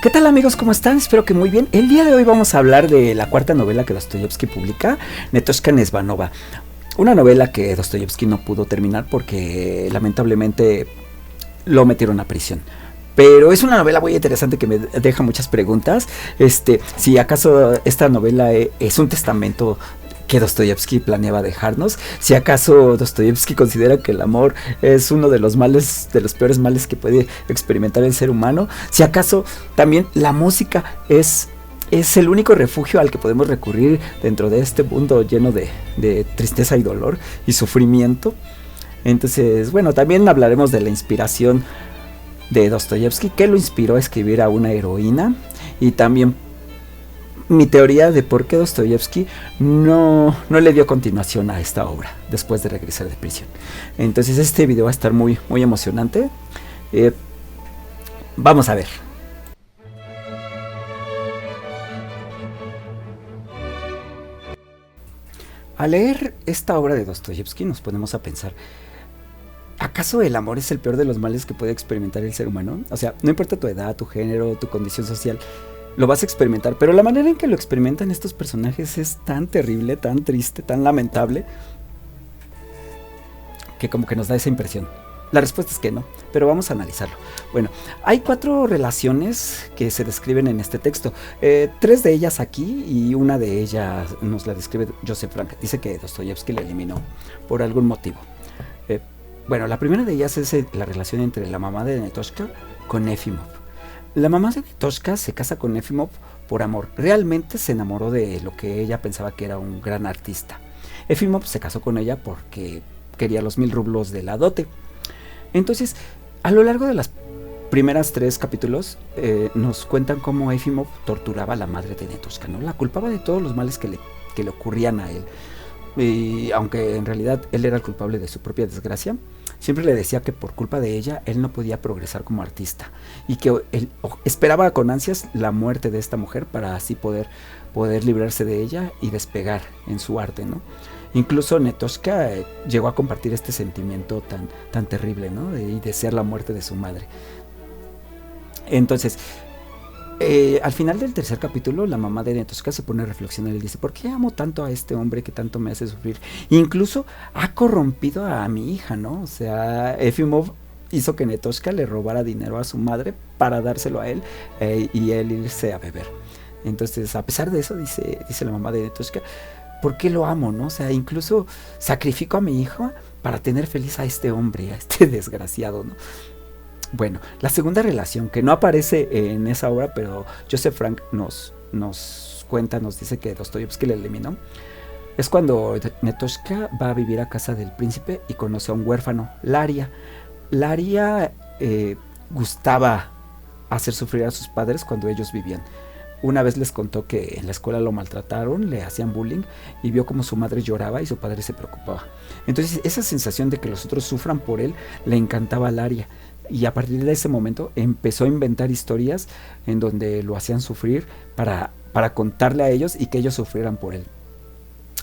¿Qué tal amigos? ¿Cómo están? Espero que muy bien. El día de hoy vamos a hablar de la cuarta novela que Dostoyevsky publica, Netoshka Nesvanova. Una novela que Dostoyevsky no pudo terminar porque lamentablemente lo metieron a prisión. Pero es una novela muy interesante que me deja muchas preguntas. Si acaso esta novela es un testamento que Dostoyevsky planeaba dejarnos, si acaso Dostoyevsky considera que el amor es uno de los males, de los peores males que puede experimentar el ser humano, si acaso también la música es el único refugio al que podemos recurrir dentro de este mundo lleno de tristeza y dolor y sufrimiento. Entonces, bueno, también hablaremos de la inspiración de Dostoyevsky, que lo inspiró a escribir a una heroína, y también mi teoría de por qué Dostoyevsky no le dio continuación a esta obra después de regresar de prisión. Entonces este video va a estar muy emocionante. Vamos a ver. Al leer esta obra de Dostoyevsky nos ponemos a pensar, ¿acaso el amor es el peor de los males que puede experimentar el ser humano? O sea, no importa tu edad, tu género, tu condición social, lo vas a experimentar, pero la manera en que lo experimentan estos personajes es tan terrible, tan triste, tan lamentable, que como que nos da esa impresión. La respuesta es que no, pero vamos a analizarlo. Bueno, hay 4 relaciones que se describen en este texto, 3 de ellas aquí y una de ellas nos la describe Joseph Frank. Dice que Dostoyevsky la eliminó por algún motivo. Bueno, la primera de ellas es la relación entre la mamá de Netoshka con Efimov. La mamá de Netoshka se casa con Efimov por amor. Realmente se enamoró de lo que ella pensaba que era un gran artista. Efimov se casó con ella porque quería los 1000 rublos de la dote. Entonces, a lo largo de las primeras 3 capítulos nos cuentan cómo Efimov torturaba a la madre de Netoshka, ¿no? La culpaba de todos los males que le ocurrían a él. Y aunque en realidad él era el culpable de su propia desgracia, siempre le decía que por culpa de ella él no podía progresar como artista y que él esperaba con ansias la muerte de esta mujer para así poder librarse de ella y despegar en su arte, ¿no? Incluso Netoshka llegó a compartir este sentimiento tan terrible, ¿no? De desear la muerte de su madre. Entonces, al final del 3er capítulo, la mamá de Netoshka se pone a reflexionar y dice: ¿por qué amo tanto a este hombre que tanto me hace sufrir? Incluso ha corrompido a mi hija, ¿no? O sea, Efimov hizo que Netoshka le robara dinero a su madre para dárselo a él y él irse a beber. Entonces, a pesar de eso, dice la mamá de Netoshka, ¿por qué lo amo, no? O sea, incluso sacrifico a mi hijo para tener feliz a este hombre, a este desgraciado, ¿no? Bueno, la segunda relación, que no aparece en esa obra, pero Joseph Frank nos cuenta, nos dice que Dostoyevsky la eliminó, es cuando Netoshka va a vivir a casa del príncipe y conoce a un huérfano, Laria. Laria gustaba hacer sufrir a sus padres cuando ellos vivían. Una vez les contó que en la escuela lo maltrataron, le hacían bullying, y vio como su madre lloraba y su padre se preocupaba. Entonces esa sensación de que los otros sufran por él le encantaba a Laria. Y a partir de ese momento empezó a inventar historias en donde lo hacían sufrir para contarle a ellos y que ellos sufrieran por él.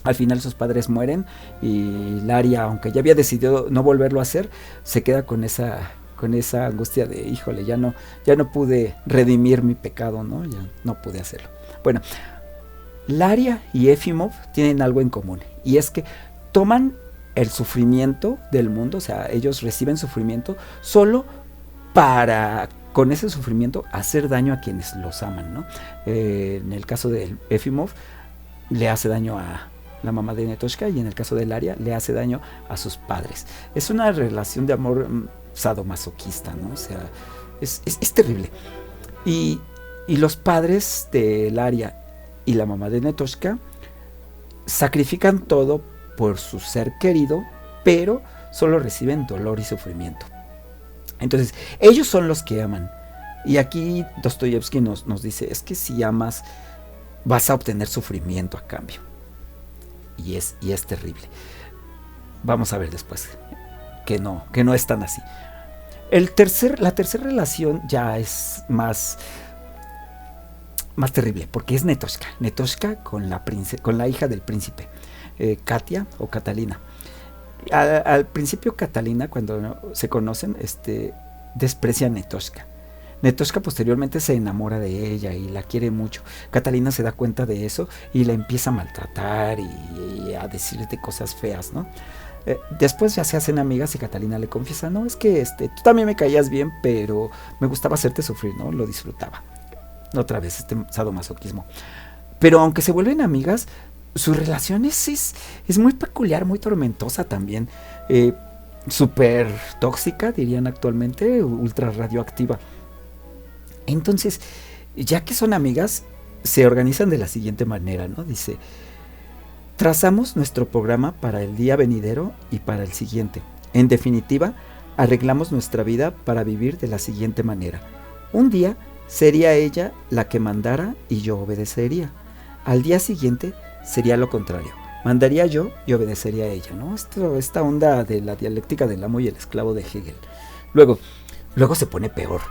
Al final sus padres mueren y Laria, aunque ya había decidido no volverlo a hacer, se queda con esa angustia de, híjole, ya no pude redimir mi pecado, ¿no? Ya no pude hacerlo. Bueno, Laria y Efimov tienen algo en común, y es que toman el sufrimiento del mundo, o sea, ellos reciben sufrimiento solo para, con ese sufrimiento, hacer daño a quienes los aman, ¿no? En el caso de Efimov, le hace daño a la mamá de Netoshka, y en el caso de Laria, le hace daño a sus padres. Es una relación de amor sadomasoquista, ¿no? O sea, es terrible. Y los padres de Laria y la mamá de Netoshka sacrifican todo por su ser querido, pero solo reciben dolor y sufrimiento. Entonces, ellos son los que aman. Y aquí Dostoyevsky nos dice, es que si amas, vas a obtener sufrimiento a cambio. Y es terrible. Vamos a ver después que no es tan así. La tercera relación ya es más terrible, porque es Netoshka con la hija del príncipe, Katia o Catalina. Al principio Catalina, cuando se conocen, desprecia a Netoshka. Netoshka posteriormente se enamora de ella y la quiere mucho. Catalina se da cuenta de eso y la empieza a maltratar y a decirle cosas feas, ¿no? Después ya se hacen amigas y Catalina le confiesa, no, es que tú también me caías bien, pero me gustaba hacerte sufrir, ¿no? Lo disfrutaba. Otra vez, sadomasoquismo. Pero aunque se vuelven amigas, su relación es muy peculiar, muy tormentosa también. Súper tóxica, dirían actualmente, ultra radioactiva. Entonces, ya que son amigas, se organizan de la siguiente manera, ¿no? Dice, trazamos nuestro programa para el día venidero y para el siguiente. En definitiva, arreglamos nuestra vida para vivir de la siguiente manera. Un día sería ella la que mandara y yo obedecería. Al día siguiente sería lo contrario. Mandaría yo y obedecería a ella, ¿no? Esta onda de la dialéctica del amo y el esclavo de Hegel. Luego se pone peor.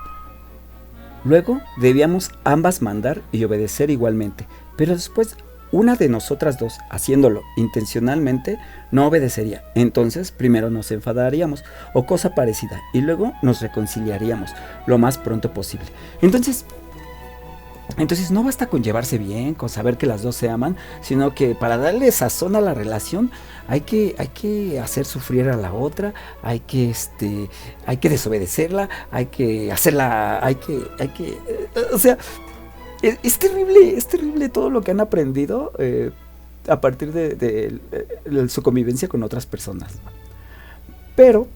Luego debíamos ambas mandar y obedecer igualmente, pero después una de nosotras dos, haciéndolo intencionalmente, no obedecería. Entonces primero nos enfadaríamos o cosa parecida y luego nos reconciliaríamos lo más pronto posible. Entonces no basta con llevarse bien, con saber que las dos se aman, sino que para darle sazón a la relación hay que hacer sufrir a la otra, hay que desobedecerla, hay que hacerla, o sea, es terrible todo lo que han aprendido a partir de su convivencia con otras personas. Pero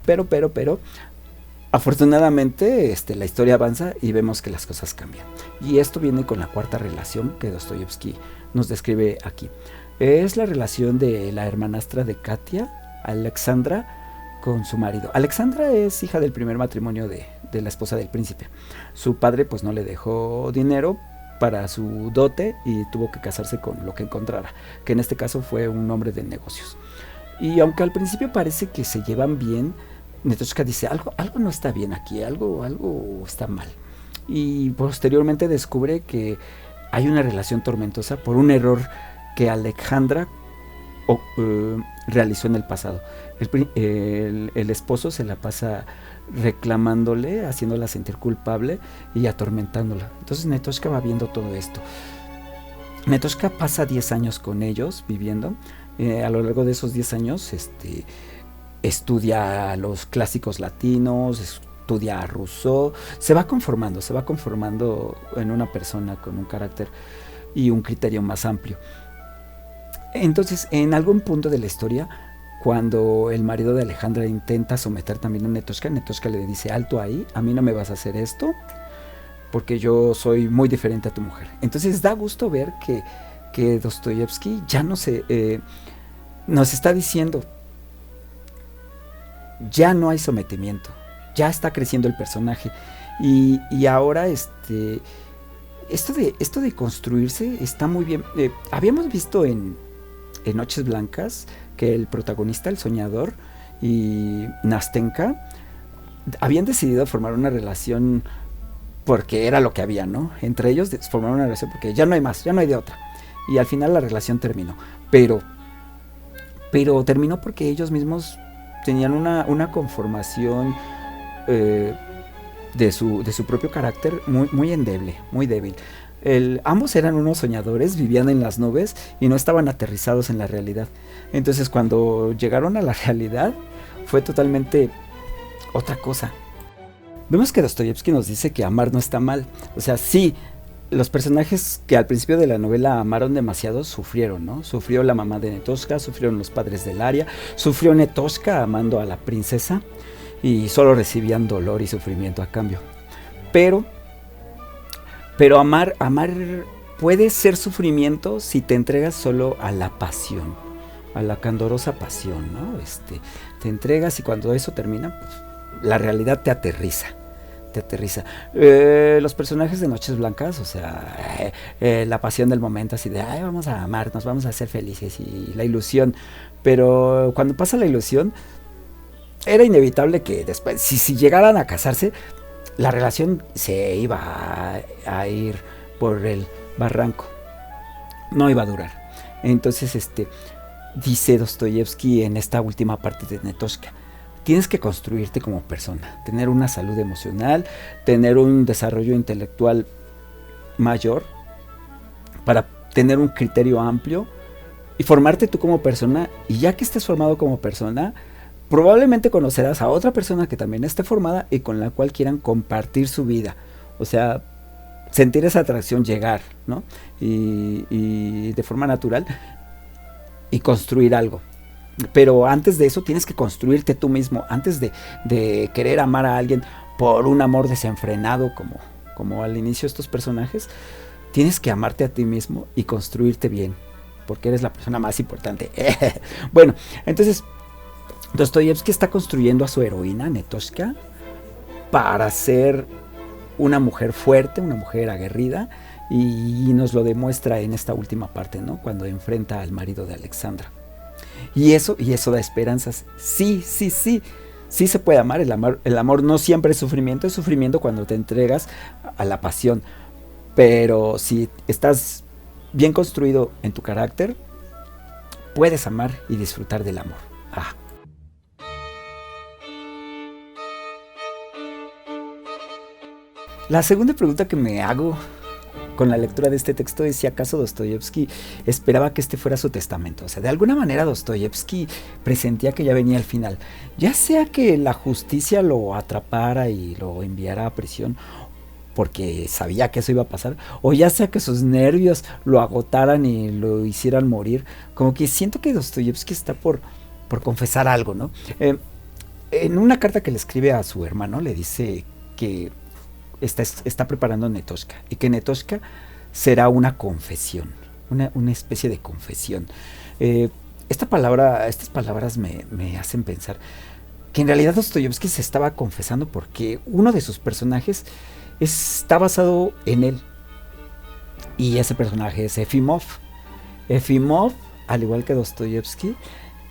afortunadamente la historia avanza y vemos que las cosas cambian. Y esto viene con la cuarta relación que Dostoyevsky nos describe aquí. Es la relación de la hermanastra de Katia, Alexandra, con su marido. Alexandra es hija del primer matrimonio de la esposa del príncipe. Su padre pues no le dejó dinero para su dote y tuvo que casarse con lo que encontrara, que en este caso fue un hombre de negocios. Y aunque al principio parece que se llevan bien, Netoshka dice, algo no está bien aquí, algo está mal. Y posteriormente descubre que hay una relación tormentosa por un error que Alejandra realizó en el pasado. El esposo se la pasa reclamándole, haciéndola sentir culpable y atormentándola. Entonces Netoshka va viendo todo esto. Netoshka pasa 10 años con ellos viviendo. A lo largo de esos 10 años estudia los clásicos latinos, estudia a Rousseau, se va conformando en una persona con un carácter y un criterio más amplio. Entonces, en algún punto de la historia, cuando el marido de Alejandra intenta someter también a Netoshka, Netoshka le dice, alto ahí, a mí no me vas a hacer esto, porque yo soy muy diferente a tu mujer. Entonces da gusto ver que Dostoyevsky ya nos está diciendo, ya no hay sometimiento, ya está creciendo el personaje y ahora esto de construirse está muy bien. Habíamos visto en Noches Blancas que el protagonista, el soñador, y Nastenka habían decidido formar una relación porque era lo que había, ¿no? Entre ellos formaron una relación porque ya no hay más, ya no hay de otra. Y al final la relación terminó, pero terminó porque ellos mismos tenían una conformación de su propio carácter muy endeble, muy débil. Ambos eran unos soñadores, vivían en las nubes y no estaban aterrizados en la realidad. Entonces cuando llegaron a la realidad fue totalmente otra cosa. Vemos que Dostoyevsky nos dice que amar no está mal. O sea, sí, los personajes que al principio de la novela amaron demasiado sufrieron, ¿no? Sufrió la mamá de Netoshka, sufrieron los padres de Laria, sufrió Netoshka amando a la princesa y solo recibían dolor y sufrimiento a cambio. Pero amar puede ser sufrimiento si te entregas solo a la pasión, a la candorosa pasión, ¿no? Te entregas y cuando eso termina, pues, la realidad te aterriza. Los personajes de Noches Blancas, o sea, la pasión del momento, así de, ay, vamos a amarnos, vamos a ser felices, y la ilusión, pero cuando pasa la ilusión, era inevitable que después, si llegaran a casarse, la relación se iba a ir por el barranco, no iba a durar. Entonces, dice Dostoyevsky en esta última parte de Netoshka, tienes que construirte como persona, tener una salud emocional, tener un desarrollo intelectual mayor para tener un criterio amplio y formarte tú como persona. Y ya que estés formado como persona, probablemente conocerás a otra persona que también esté formada y con la cual quieran compartir su vida. O sea, sentir esa atracción, llegar, ¿no? Y de forma natural y construir algo. Pero antes de eso tienes que construirte tú mismo. Antes de querer amar a alguien por un amor desenfrenado como al inicio estos personajes, tienes que amarte a ti mismo y construirte bien, porque eres la persona más importante. Bueno, entonces Dostoyevsky está construyendo a su heroína, Netoshka, para ser una mujer fuerte, una mujer aguerrida, y nos lo demuestra en esta última parte, ¿no? Cuando enfrenta al marido de Alexandra. Y eso da esperanzas. Sí se puede amar. El amor no siempre es sufrimiento cuando te entregas a la pasión. Pero si estás bien construido en tu carácter, puedes amar y disfrutar del amor. La segunda pregunta que me hago con la lectura de este texto es si acaso Dostoyevsky esperaba que este fuera su testamento. O sea, de alguna manera Dostoyevsky presentía que ya venía el final. Ya sea que la justicia lo atrapara y lo enviara a prisión porque sabía que eso iba a pasar, o ya sea que sus nervios lo agotaran y lo hicieran morir. Como que siento que Dostoyevsky está por confesar algo, ¿no? En una carta que le escribe a su hermano le dice que está preparando Netoshka y que Netoshka será una confesión, una especie de confesión. Estas palabras me hacen pensar que en realidad Dostoyevsky se estaba confesando porque uno de sus personajes está basado en él, y ese personaje es Efimov. Efimov, al igual que Dostoyevsky,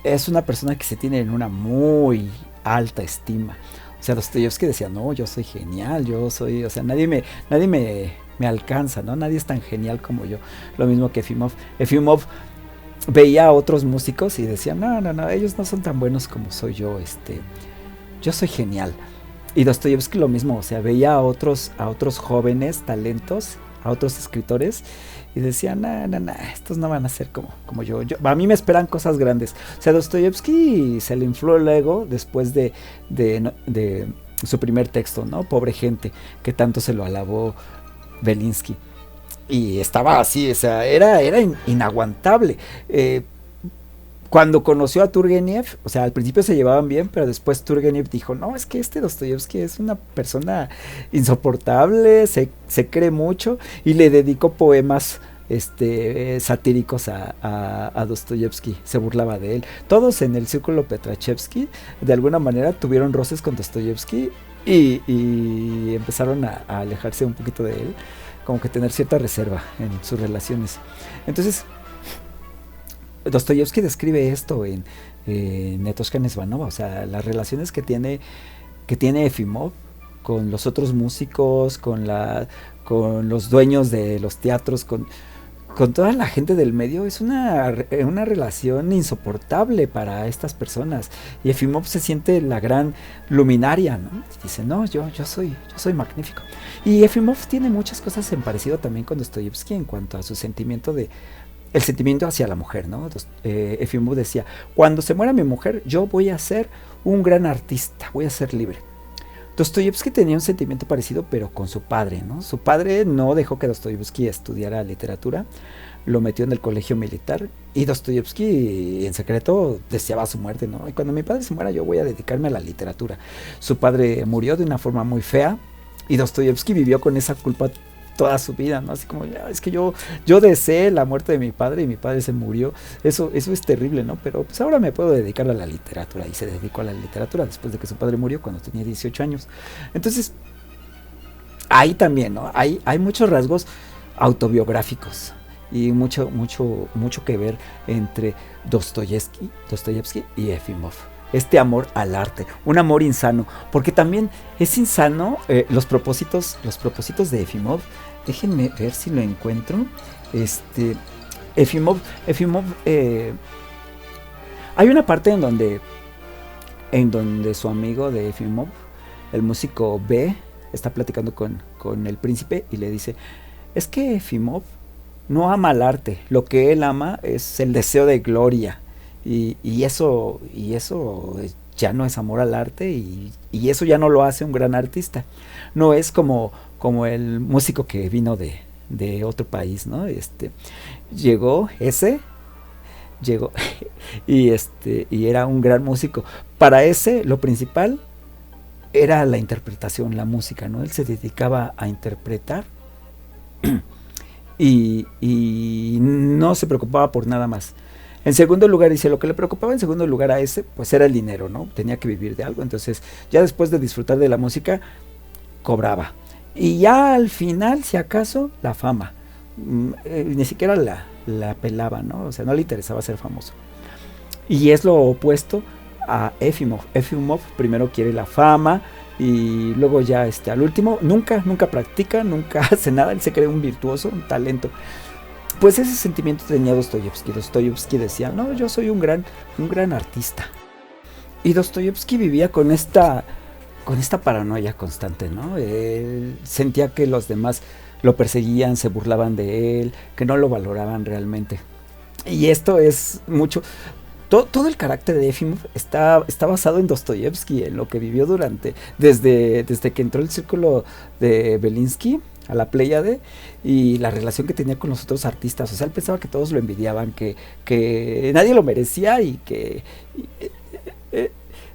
es una persona que se tiene en una muy alta estima. O sea, Dostoyevsky decía, no, yo soy genial, o sea, nadie me alcanza, ¿no? Nadie es tan genial como yo. Lo mismo que Efimov. Efimov veía a otros músicos y decía, no, ellos no son tan buenos como soy yo, yo soy genial. Y Dostoyevsky lo mismo, o sea, veía a otros jóvenes talentos, a otros escritores, y decía, estos no van a ser como yo. A mí me esperan cosas grandes. O sea, Dostoyevsky se le infló el ego después de su primer texto, ¿no? Pobre gente, que tanto se lo alabó Belinsky. Y estaba así, o sea, era inaguantable. Cuando conoció a Turgenev, o sea, al principio se llevaban bien, pero después Turgenev dijo, no, es que Dostoyevsky es una persona insoportable, se cree mucho, y le dedicó poemas satíricos a Dostoyevsky, se burlaba de él. Todos en el círculo Petrachevsky de alguna manera tuvieron roces con Dostoyevsky y empezaron a alejarse un poquito de él, como que tener cierta reserva en sus relaciones. Entonces Dostoyevsky describe esto en Netoshka Nesvanova, o sea, las relaciones que tiene Efimov con los otros músicos, con los dueños de los teatros, con toda la gente del medio. Es una relación insoportable para estas personas, y Efimov se siente la gran luminaria, ¿no? Dice, no, yo soy magnífico. Y Efimov tiene muchas cosas en parecido también con Dostoyevsky en cuanto a su sentimiento el sentimiento hacia la mujer, ¿no? Efimov decía, cuando se muera mi mujer, yo voy a ser un gran artista, voy a ser libre. Dostoyevsky tenía un sentimiento parecido, pero con su padre, ¿no? Su padre no dejó que Dostoyevsky estudiara literatura, lo metió en el colegio militar, y Dostoyevsky en secreto deseaba su muerte, ¿no? Y cuando mi padre se muera, yo voy a dedicarme a la literatura. Su padre murió de una forma muy fea, y Dostoyevsky vivió con esa culpa toda su vida, ¿no? Así como, es que yo deseé la muerte de mi padre y mi padre se murió. Eso es terrible, ¿no? Pero pues ahora me puedo dedicar a la literatura, y se dedicó a la literatura después de que su padre murió cuando tenía 18 años. Entonces, ahí también, ¿no? Hay muchos rasgos autobiográficos y mucho que ver entre Dostoyevsky y Efimov. Este amor al arte, un amor insano, porque también es insano los propósitos de Efimov. Déjenme ver si lo encuentro. Efimov, hay una parte en donde en donde su amigo de Efimov, el músico B, está platicando con el príncipe y le dice, es que Efimov no ama al arte, lo que él ama es el deseo de gloria y eso ya no es amor al arte y eso ya no lo hace un gran artista. No es como el músico que vino de otro país, ¿no? Llegó ese, llegó y era un gran músico. Para ese lo principal era la interpretación, la música, ¿no? Él se dedicaba a interpretar y no se preocupaba por nada más. En segundo lugar, dice, lo que le preocupaba en segundo lugar a ese, pues era el dinero, ¿no? Tenía que vivir de algo, entonces ya después de disfrutar de la música, cobraba. Y ya al final, si acaso, la fama. Ni siquiera la pelaba, ¿no? O sea, no le interesaba ser famoso. Y es lo opuesto a Efimov. Efimov primero quiere la fama y luego ya al último nunca practica, nunca hace nada, él se cree un virtuoso, un talento. Pues ese sentimiento tenía Dostoyevsky. Dostoyevsky decía, no, yo soy un gran artista. Y Dostoyevsky vivía con esta paranoia constante, ¿no? Él sentía que los demás lo perseguían, se burlaban de él, que no lo valoraban realmente. Y esto es mucho. Todo el carácter de Efimov está basado en Dostoyevsky, en lo que vivió desde que entró el círculo de Belinsky a la Pléyade y la relación que tenía con los otros artistas. O sea, él pensaba que todos lo envidiaban, que nadie lo merecía y que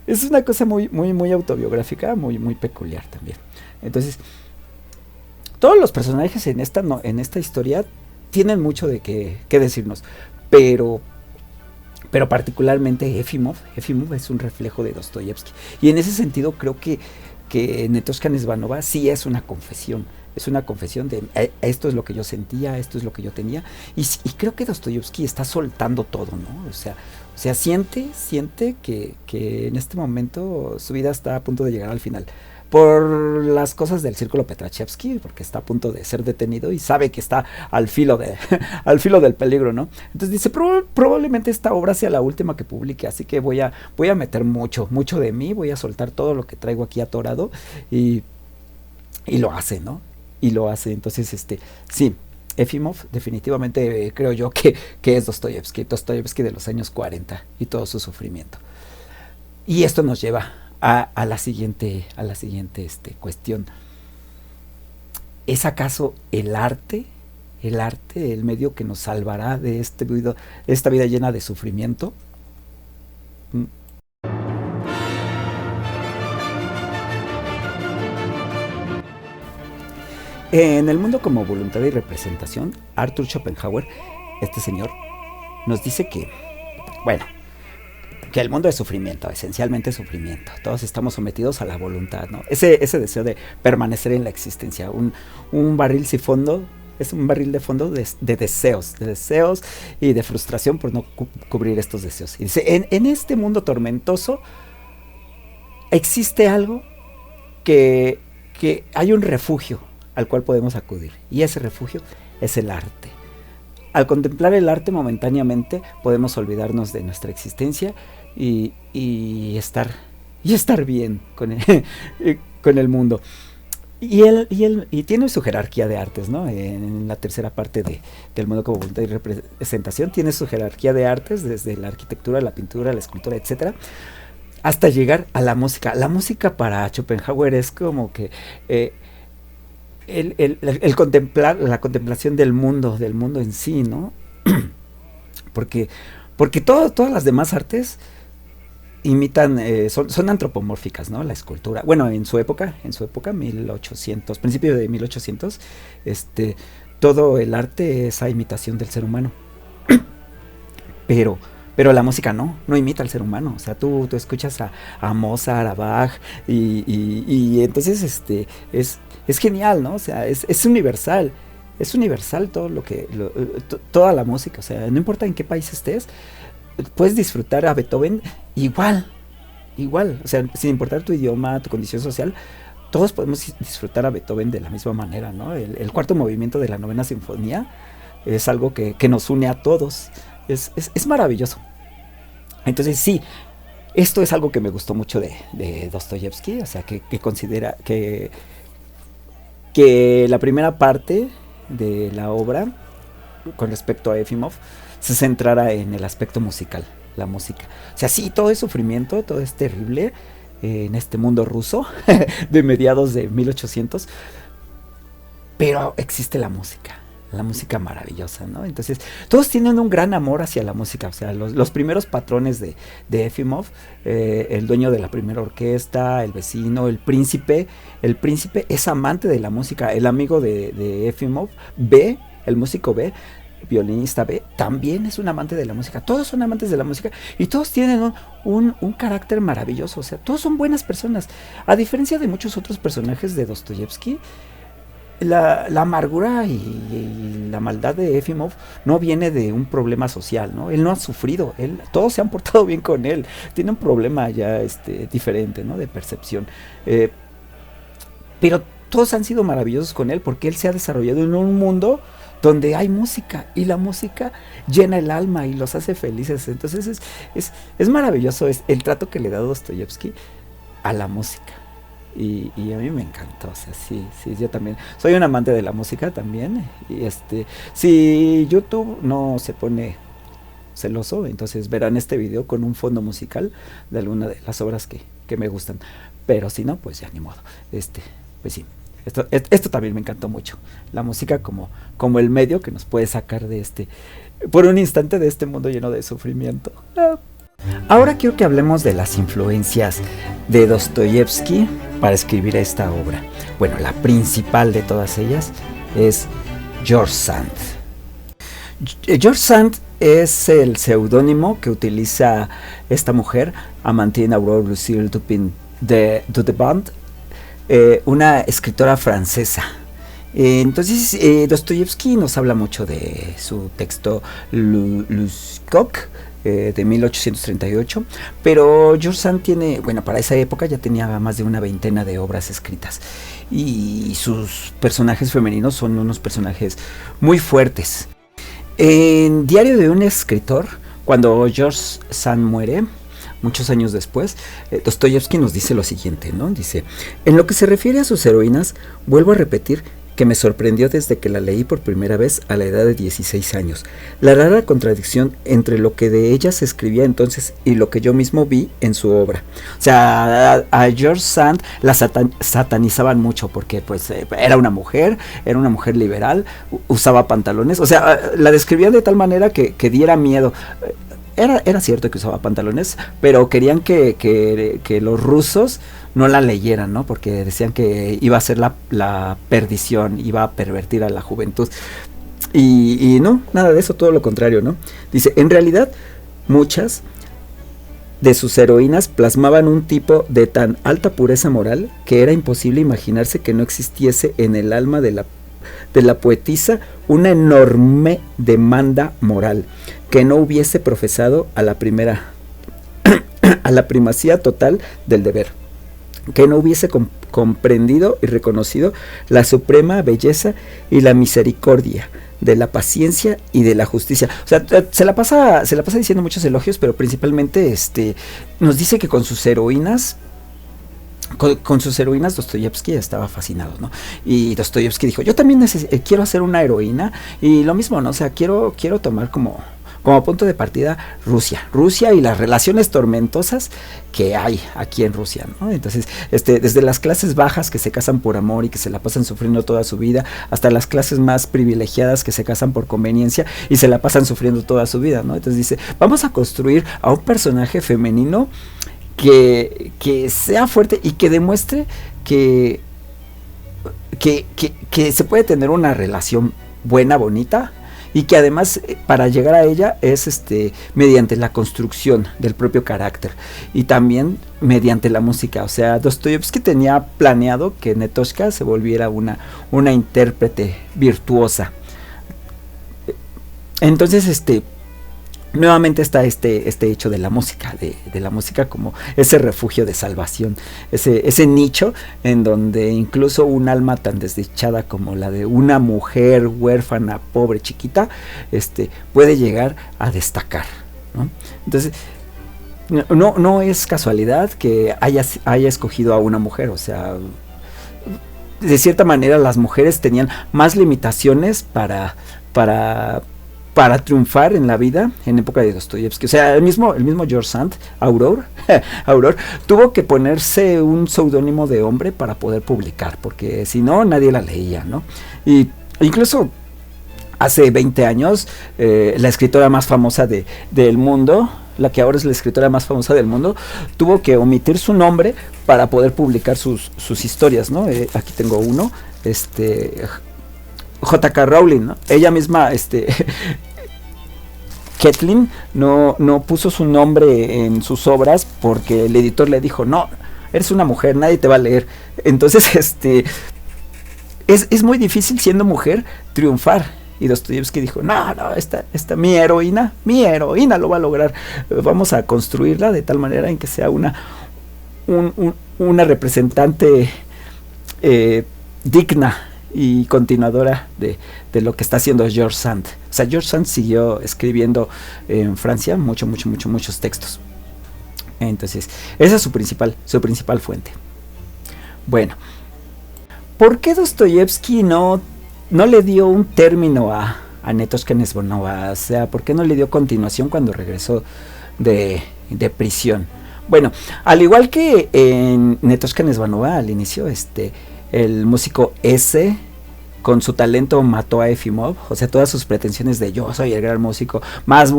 es una cosa muy autobiográfica, muy peculiar también. Entonces, todos los personajes en esta historia tienen mucho de qué decirnos, pero particularmente Efimov es un reflejo de Dostoyevsky. Y en ese sentido creo que Netoshka Nesvanova sí es una confesión. Es una confesión de esto es lo que yo sentía, esto es lo que yo tenía. Y creo que Dostoyevsky está soltando todo, ¿no? O sea siente que en este momento su vida está a punto de llegar al final. Por las cosas del círculo Petrachevsky, porque está a punto de ser detenido y sabe que está al filo del peligro, ¿no? Entonces dice, probablemente esta obra sea la última que publique, así que voy a meter mucho de mí, voy a soltar todo lo que traigo aquí atorado y lo hace, ¿no? Y lo hace, entonces, sí, Efimov definitivamente creo yo que es Dostoyevsky de los años 40 y todo su sufrimiento. Y esto nos lleva a la siguiente cuestión. ¿Es acaso el arte el medio que nos salvará de esta vida llena de sufrimiento? En El mundo como voluntad y representación, Arthur Schopenhauer, este señor, nos dice bueno, que el mundo es sufrimiento, esencialmente sufrimiento. Todos estamos sometidos a la voluntad, ¿no? Ese deseo de permanecer en la existencia. Un barril sin fondo es un barril de fondo de deseos y de frustración por no cubrir estos deseos. Y dice, en este mundo tormentoso existe algo que hay un refugio al cual podemos acudir. Y ese refugio es el arte. Al contemplar el arte momentáneamente podemos olvidarnos de nuestra existencia y estar bien con el mundo. Y tiene su jerarquía de artes, ¿no? En la tercera parte del mundo como voluntad y representación tiene su jerarquía de artes, desde la arquitectura, la pintura, la escultura, etcétera, hasta llegar a la música. La música para Schopenhauer es como que el contemplar, la contemplación del mundo en sí, ¿no? porque todas las demás artes imitan, son antropomórficas, ¿no? La escultura, bueno, en su época 1800, principio de 1800, todo el arte es a imitación del ser humano. Pero la música no imita al ser humano. O sea, tú escuchas a Mozart, a Bach, y entonces es genial, ¿no? O sea, es universal. Es universal toda la música. O sea, no importa en qué país estés, puedes disfrutar a Beethoven igual. O sea, sin importar tu idioma, tu condición social, todos podemos disfrutar a Beethoven de la misma manera, ¿no? El cuarto movimiento de la novena sinfonía es algo que nos une a todos. Es maravilloso. Entonces sí, Esto es algo que me gustó mucho de Dostoyevsky, o sea, que considera que la primera parte de la obra, con respecto a Efimov, se centrara en el aspecto musical, la música. O sea, sí, todo es sufrimiento, todo es terrible en este mundo ruso de mediados de 1800, pero existe la música maravillosa, ¿no? Entonces, todos tienen un gran amor hacia la música, o sea, los primeros patrones de Efimov, el dueño de la primera orquesta, el vecino, el príncipe es amante de la música, el amigo de Efimov, B, el músico B, violinista B, también es un amante de la música, todos son amantes de la música y todos tienen un carácter maravilloso, o sea, todos son buenas personas, a diferencia de muchos otros personajes de Dostoyevsky. La amargura y la maldad de Efimov no viene de un problema social, ¿no? Él no ha sufrido, todos se han portado bien con él, tiene un problema ya diferente, ¿no? De percepción. Pero todos han sido maravillosos con él porque él se ha desarrollado en un mundo donde hay música y la música llena el alma y los hace felices. Entonces es maravilloso el trato que le da Dostoyevsky a la música. Y a mí me encantó, o sea, sí, yo también soy un amante de la música también, y si YouTube no se pone celoso, entonces verán este video con un fondo musical de alguna de las obras que me gustan, pero si no, pues ya ni modo, pues sí, esto también me encantó mucho, la música como el medio que nos puede sacar por un instante de este mundo lleno de sufrimiento. Ahora quiero que hablemos de las influencias de Dostoyevsky para escribir esta obra. Bueno, la principal de todas ellas es George Sand. George Sand es el seudónimo que utiliza esta mujer, Amandine Aurore Lucille Dupin de Dudevant, una escritora francesa. Entonces, Dostoyevsky nos habla mucho de su texto Luscoq, de 1838, pero George Sand tiene, bueno, para esa época ya tenía más de una veintena de obras escritas y sus personajes femeninos son unos personajes muy fuertes. En Diario de un escritor, cuando George Sand muere, muchos años después, Dostoyevsky nos dice lo siguiente, ¿no? Dice: en lo que se refiere a sus heroínas, vuelvo a repetir que me sorprendió desde que la leí por primera vez a la edad de 16 años. La rara contradicción entre lo que de ella se escribía entonces y lo que yo mismo vi en su obra. O sea, a George Sand la satanizaban mucho porque pues era una mujer liberal, usaba pantalones, o sea, la describían de tal manera que diera miedo. Era cierto que usaba pantalones, pero querían que los rusos no la leyeran, ¿no? Porque decían que iba a ser la perdición, iba a pervertir a la juventud. Y no, nada de eso, todo lo contrario, ¿no? Dice: en realidad, muchas de sus heroínas plasmaban un tipo de tan alta pureza moral que era imposible imaginarse que no existiese en el alma de la poetisa una enorme demanda moral que no hubiese profesado a la primacía total del deber, que no hubiese comprendido y reconocido la suprema belleza y la misericordia de la paciencia y de la justicia. O sea, se la pasa diciendo muchos elogios, pero principalmente nos dice que con sus heroínas Dostoyevsky estaba fascinado, ¿no? Y Dostoyevsky dijo: yo también quiero hacer una heroína, y lo mismo, ¿no? O sea, quiero tomar como punto de partida Rusia y las relaciones tormentosas que hay aquí en Rusia, ¿no? Entonces, desde las clases bajas que se casan por amor y que se la pasan sufriendo toda su vida, hasta las clases más privilegiadas que se casan por conveniencia y se la pasan sufriendo toda su vida, ¿no? Entonces dice: vamos a construir a un personaje femenino que sea fuerte y que demuestre que se puede tener una relación buena, bonita, y que además para llegar a ella es mediante la construcción del propio carácter y también mediante la música. O sea, Dostoyevsky tenía planeado que Netoshka se volviera una intérprete virtuosa. Entonces, nuevamente está este hecho de la música, de la música como ese refugio de salvación, ese nicho en donde incluso un alma tan desdichada como la de una mujer huérfana, pobre, chiquita, puede llegar a destacar, ¿no? Entonces, no es casualidad que haya escogido a una mujer, o sea, de cierta manera las mujeres tenían más limitaciones para, para triunfar en la vida en época de Dostoyevsky. O sea, el mismo George Sand, Aurore, Aurore, tuvo que ponerse un seudónimo de hombre para poder publicar, porque si no, nadie la leía, ¿no? Y incluso hace 20 años, la escritora más famosa del mundo, la que ahora es la escritora más famosa del mundo, tuvo que omitir su nombre para poder publicar sus historias, ¿no? Aquí tengo uno, J.K. Rowling, ¿no? Ella misma, Kathleen, no puso su nombre en sus obras porque el editor le dijo, no, eres una mujer, nadie te va a leer. Entonces, es muy difícil siendo mujer triunfar. Y Dostoyevsky dijo, no, esta mi heroína lo va a lograr. Vamos a construirla de tal manera en que sea una representante digna y continuadora de lo que está haciendo George Sand. O sea, George Sand siguió escribiendo en Francia muchos textos. Entonces, esa es su principal fuente. Bueno, ¿por qué Dostoyevsky no le dio un término a Netochka Nesvanova? O sea, ¿por qué no le dio continuación cuando regresó de prisión? Bueno, al igual que en Netochka Nesvanova, al inicio, el músico S, con su talento, mató a Efimov. O sea, todas sus pretensiones de yo soy el gran músico, más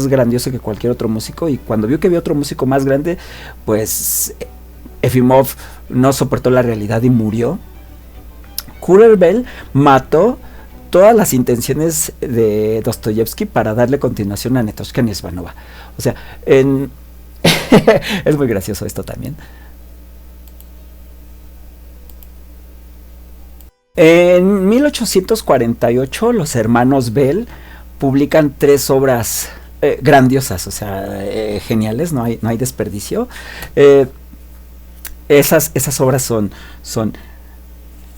grandioso que cualquier otro músico. Y cuando vio que había otro músico más grande, pues Efimov no soportó la realidad y murió. Kurzweil mató todas las intenciones de Dostoyevsky para darle continuación a Netochka Nesvanova. O sea, es muy gracioso esto también. En 1848 los hermanos Bell publican 3 obras grandiosas, o sea, geniales, no hay desperdicio. Esas obras son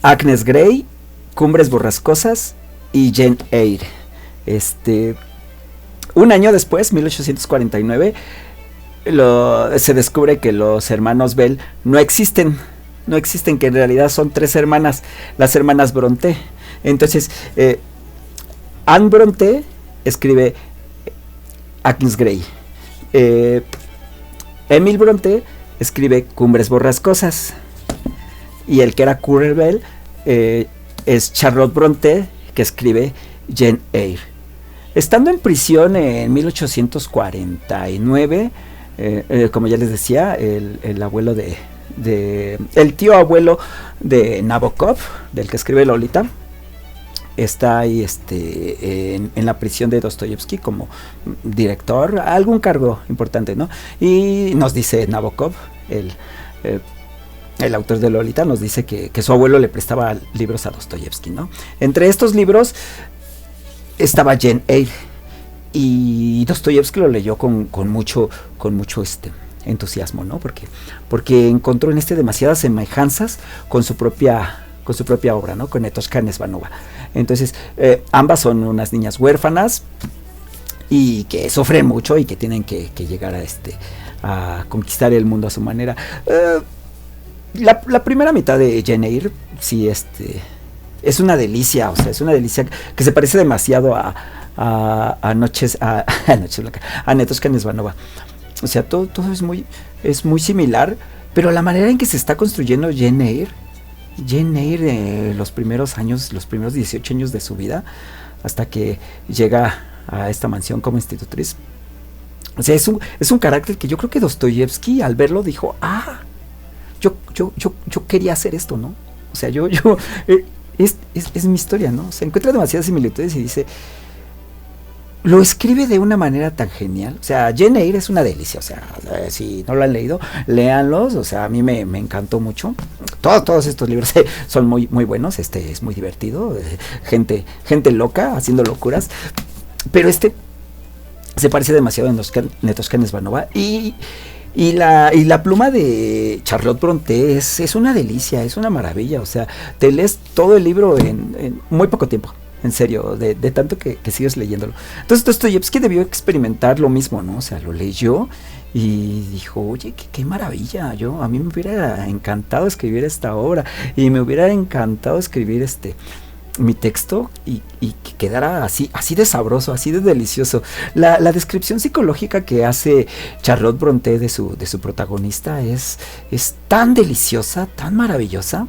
Agnes Grey, Cumbres Borrascosas y Jane Eyre. Un año después, 1849, se descubre que los hermanos Bell no existen, que en realidad son 3 hermanas, las hermanas Brontë. Entonces, Anne Brontë escribe Agnes Grey, Emile Brontë escribe Cumbres Borrascosas, y el que era Kurzweil es Charlotte Brontë, que escribe Jane Eyre. Estando en prisión en 1849, como ya les decía, el abuelo el tío abuelo de Nabokov, del que escribe Lolita, está ahí en la prisión de Dostoyevsky como director, algún cargo importante, ¿no? Y nos dice Nabokov, el autor de Lolita, nos dice que su abuelo le prestaba libros a Dostoyevsky, ¿no? Entre estos libros estaba Jane Eyre, y Dostoyevsky lo leyó con mucho entusiasmo, ¿no? Porque encontró en demasiadas semejanzas con su propia obra, ¿no? Con Netochka Nesvanova. Entonces, ambas son unas niñas huérfanas y que sufren mucho y que tienen que llegar a conquistar el mundo a su manera. La primera mitad de Jane Eyre, sí, es una delicia, o sea, es una delicia que se parece demasiado a Netochka Nesvanova. O sea, todo es muy similar, pero la manera en que se está construyendo Jane Eyre, los primeros 18 años de su vida, hasta que llega a esta mansión como institutriz. O sea, es un carácter que yo creo que Dostoyevsky, al verlo, dijo, yo quería hacer esto, ¿no? O sea, es mi historia, ¿no? Se encuentra demasiadas similitudes y dice, lo escribe de una manera tan genial. O sea, Jane Eyre es una delicia. O sea, si no lo han leído, léanlos. O sea, a mí me encantó mucho. Todos estos libros son muy buenos. Es muy divertido. Gente loca haciendo locuras. Pero se parece demasiado a Netochka Nesvanova. Y la pluma de Charlotte Brontë es una delicia, es una maravilla. O sea, te lees todo el libro en muy poco tiempo. En serio, de tanto que sigues leyéndolo. Entonces Dostoyevsky debió experimentar lo mismo, ¿no? O sea, lo leyó y dijo, oye, qué maravilla, a mí me hubiera encantado escribir esta obra y me hubiera encantado escribir mi texto y que quedara así de sabroso, así de delicioso. La descripción psicológica que hace Charlotte Brontë de su protagonista es tan deliciosa, tan maravillosa.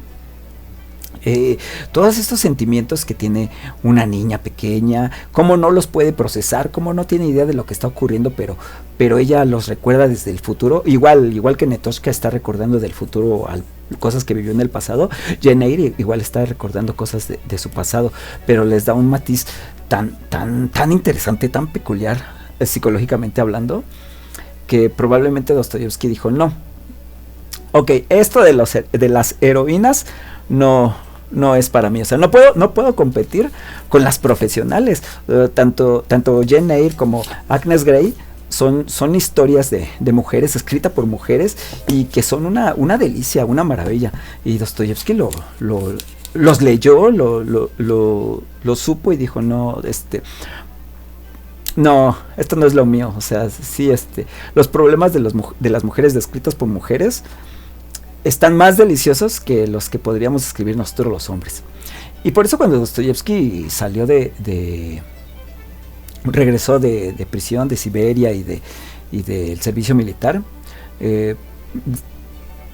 Todos estos sentimientos que tiene una niña pequeña, cómo no los puede procesar, cómo no tiene idea de lo que está ocurriendo, pero ella los recuerda desde el futuro, igual que Netoshka está recordando del futuro cosas que vivió en el pasado. Jane Eyre igual está recordando cosas de su pasado, pero les da un matiz tan interesante, tan peculiar, psicológicamente hablando, que probablemente Dostoyevsky dijo, no, ok, esto de las heroínas no es para mí, o sea, no puedo competir con las profesionales. Tanto Jane Eyre como Agnes Grey son historias de mujeres, escritas por mujeres, y que son una delicia, una maravilla. Y Dostoyevsky los leyó, lo supo y dijo, no, esto no es lo mío. O sea, sí, los problemas de las mujeres descritos por mujeres están más deliciosos que los que podríamos escribir nosotros los hombres. Y por eso cuando Dostoyevsky salió regresó de prisión, de Siberia y del servicio militar,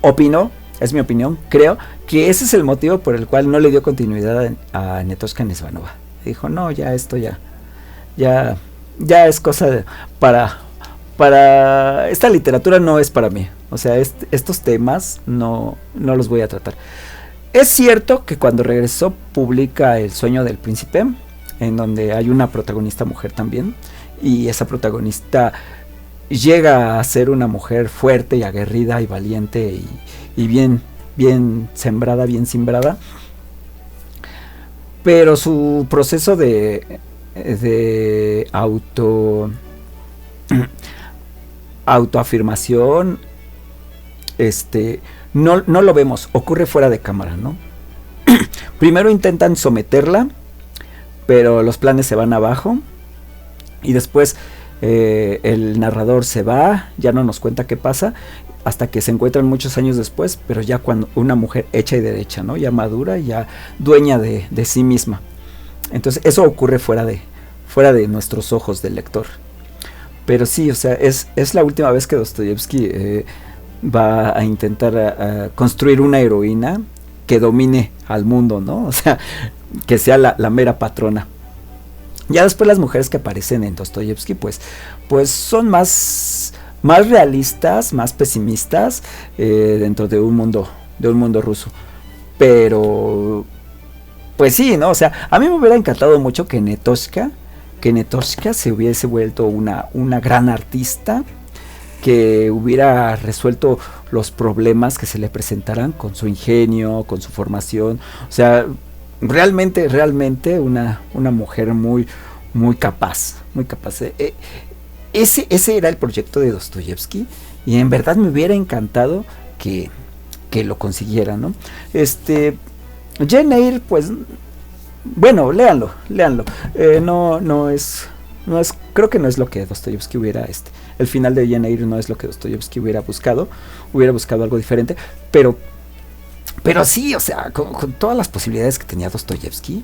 opinó, es mi opinión, creo que ese es el motivo por el cual no le dio continuidad a Netoshka Nesvanova. Dijo, no, ya esto ya es cosa para esta literatura, no es para mí. O sea, estos temas no los voy a tratar. Es cierto que cuando regresó publica El sueño del príncipe, en donde hay una protagonista mujer también, y esa protagonista llega a ser una mujer fuerte y aguerrida y valiente y bien sembrada, bien simbrada. Pero su proceso de autoafirmación, no lo vemos, ocurre fuera de cámara, ¿no? Primero intentan someterla, pero los planes se van abajo, y después el narrador se va, ya no nos cuenta qué pasa, hasta que se encuentran muchos años después, pero ya cuando una mujer hecha y derecha, ¿no? Ya madura, ya dueña de sí misma. Entonces eso ocurre fuera de nuestros ojos del lector. Pero sí, o sea, es la última vez que Dostoyevsky va a intentar construir una heroína que domine al mundo, ¿no? O sea, que sea la mera patrona. Ya después las mujeres que aparecen en Dostoyevsky, pues son más realistas, más pesimistas, dentro de un mundo ruso. Pero, pues sí, ¿no? O sea, a mí me hubiera encantado mucho que Netoshka se hubiese vuelto una gran artista, que hubiera resuelto los problemas que se le presentaran con su ingenio, con su formación. O sea, realmente una mujer muy capaz, muy capaz. Ese era el proyecto de Dostoyevsky, y en verdad me hubiera encantado que lo consiguiera, ¿no? Jane Eyre, pues, bueno, léanlo. Creo que no es lo que Dostoyevsky hubiera, el final de Jane Eyre no es lo que Dostoyevsky hubiera buscado algo diferente, pero sí, o sea, con todas las posibilidades que tenía Dostoyevsky,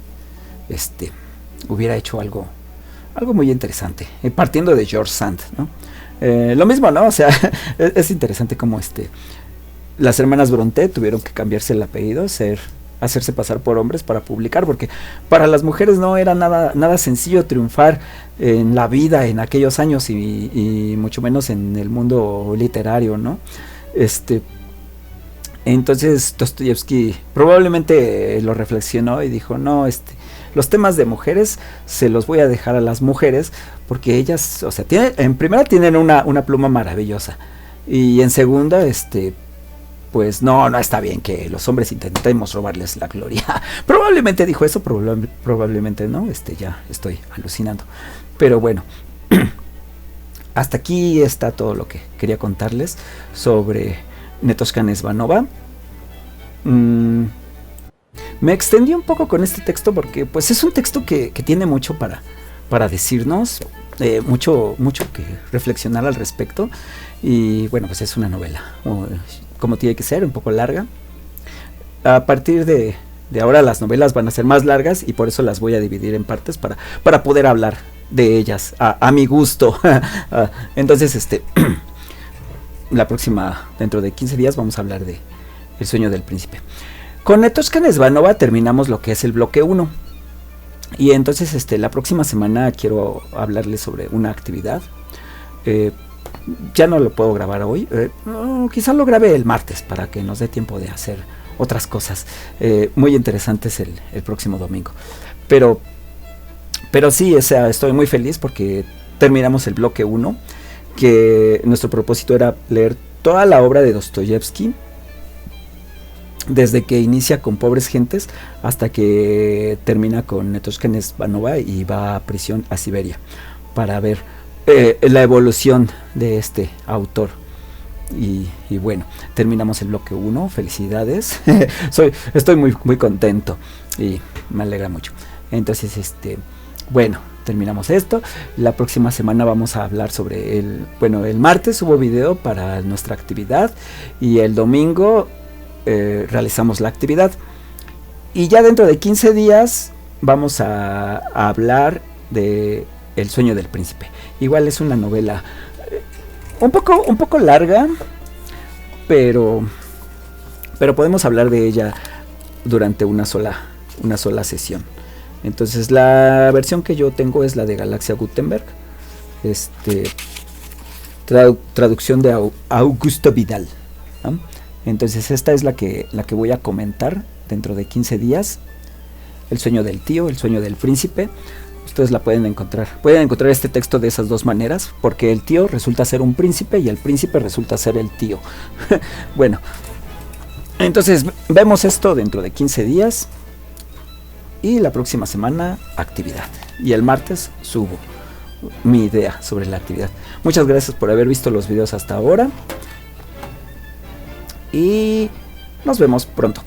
hubiera hecho algo muy interesante, partiendo de George Sand, ¿no? Lo mismo, ¿no? O sea, es interesante como las hermanas Brontë tuvieron que cambiarse el apellido, hacerse pasar por hombres para publicar, porque para las mujeres no era nada sencillo triunfar en la vida en aquellos años, y mucho menos en el mundo literario, ¿no? Entonces Dostoyevsky probablemente lo reflexionó y dijo, no, los temas de mujeres se los voy a dejar a las mujeres, porque ellas, o sea, en primera tienen una pluma maravillosa, y en segunda, pues no está bien que los hombres intentemos robarles la gloria. Probablemente dijo eso, probablemente no, ya estoy alucinando. Pero bueno, hasta aquí está todo lo que quería contarles sobre Netoshka Nesvanova. Me extendí un poco con este texto porque pues es un texto que tiene mucho para decirnos. mucho que reflexionar al respecto. Y bueno, pues es una novela, como tiene que ser, un poco larga. A partir de ahora las novelas van a ser más largas y por eso las voy a dividir en partes para poder hablar de ellas a mi gusto. Entonces, la próxima, dentro de 15 días, vamos a hablar de El sueño del príncipe. Con Netochka Nesvanova terminamos lo que es el bloque 1. Y entonces la próxima semana quiero hablarles sobre una actividad. Ya no lo puedo grabar hoy. Quizás lo grabe el martes para que nos dé tiempo de hacer otras cosas muy interesantes el próximo domingo. Pero sí, o sea, estoy muy feliz porque terminamos el bloque 1, que nuestro propósito era leer toda la obra de Dostoyevsky, desde que inicia con Pobres Gentes hasta que termina con Netochka Nesvanova y va a prisión a Siberia, para ver la evolución de este autor. Y bueno, terminamos el bloque 1, felicidades. Estoy muy contento y me alegra mucho. Entonces, bueno, terminamos esto. La próxima semana vamos a hablar sobre el martes hubo video para nuestra actividad y el domingo realizamos la actividad. Y ya dentro de 15 días vamos a hablar de El sueño del príncipe. Igual es una novela un poco larga, pero podemos hablar de ella durante una sola sesión. Entonces la versión que yo tengo es la de Galaxia Gutenberg, traducción de Augusto Vidal, ¿no? Entonces esta es la que voy a comentar dentro de 15 días. El sueño del tío, el sueño del príncipe. Ustedes la pueden encontrar. Pueden encontrar este texto de esas dos maneras, porque el tío resulta ser un príncipe y el príncipe resulta ser el tío. Bueno, entonces vemos esto dentro de 15 días. Y la próxima semana, actividad. Y el martes subo mi idea sobre la actividad. Muchas gracias por haber visto los videos hasta ahora. Y nos vemos pronto.